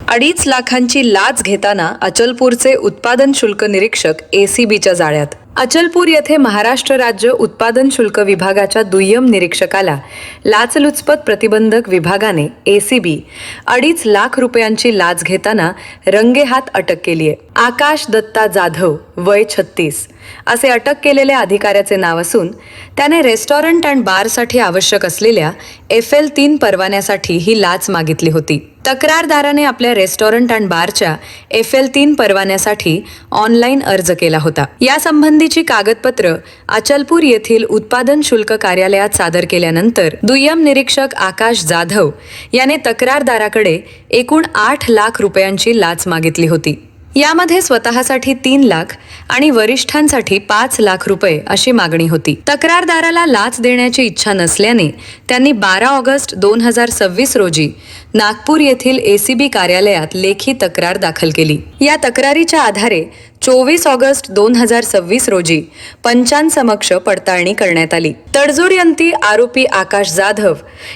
2.5 लाखांची लाच घेताना अचलपूरचे उत्पादन शुल्क निरीक्षक एसीबीच्या जाळ्यात। अचलपूर येथे महाराष्ट्र राज्य उत्पादन शुल्क विभागाच्या दुय्यम निरीक्षकाला लाचलुचपत प्रतिबंधक विभागाने एसीबी 2.5 लाख रुपयांची लाच घेताना रंगेहात अटक केली आहे। आकाश दत्ता जाधव वय 36 असे अटक केलेल्या अधिकाऱ्याचे नाव असून त्याने रेस्टॉरंट अँड बारसाठी आवश्यक असलेल्या FL3 परवान्यासाठी ही लाच मागितली होती। तक्रारदाराने आपल्या रेस्टॉरंट अँड बारच्या FL3 परवान्यासाठी ऑनलाईन अर्ज केला होता। यासंबंधीची कागदपत्र अचलपूर येथील उत्पादन शुल्क कार्यालयात सादर केल्यानंतर दुय्यम निरीक्षक आकाश जाधव याने तक्रारदाराकडे एकूण 8 लाख रुपयांची लाच मागितली होती। यामध्ये स्वतःसाठी 3 लाख आणि वरिष्ठांसाठी 5 लाख रुपये अशी मागणी होती। तक्रारदाराला लाच देण्याची इच्छा नसल्याने त्यांनी 12 ऑगस्ट 2026 रोजी नागपूर येथील एसीबी कार्यालयात लेखी तक्रार दाखल केली। या तक्रारीच्या आधारे 24 ऑगस्ट 2026 रोजी पंचांसमक्ष पडताळणी करण्यात आली। तडजोडीअंती आरोपी आकाश जाधव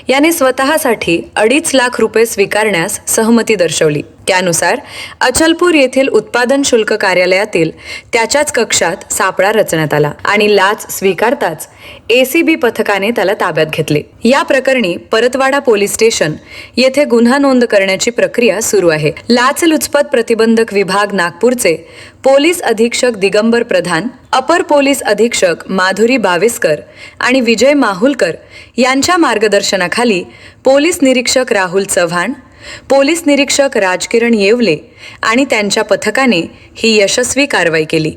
याने स्वतःसाठी 2.5 लाख रुपये स्वीकारण्यास सहमती दर्शवली। त्यानुसार अचलपूर येथील उत्पादन शुल्क कार्यालयातील त्याच्याच कक्षात सापळा रचण्यात आला आणि लाच स्वीकारताच एसीबी पथकाने त्याला ताब्यात घेतले। या प्रकरणी परतवाडा पोलीस स्टेशन येथे गुन्हा नोंद करण्याची प्रक्रिया सुरू आहे। लाचलुचपत प्रतिबंधक विभाग नागपूरचे पोलीस अधीक्षक दिगंबर प्रधान, अपर पोलीस अधीक्षक माधुरी बावेस्कर आणि विजय माहुलकर यांच्या मार्गदर्शनाखाली पोलीस निरीक्षक राहुल चव्हाण, पोलीस निरीक्षक राजकिरण येवले आणि त्यांच्या पथकाने ही यशस्वी कारवाई केली।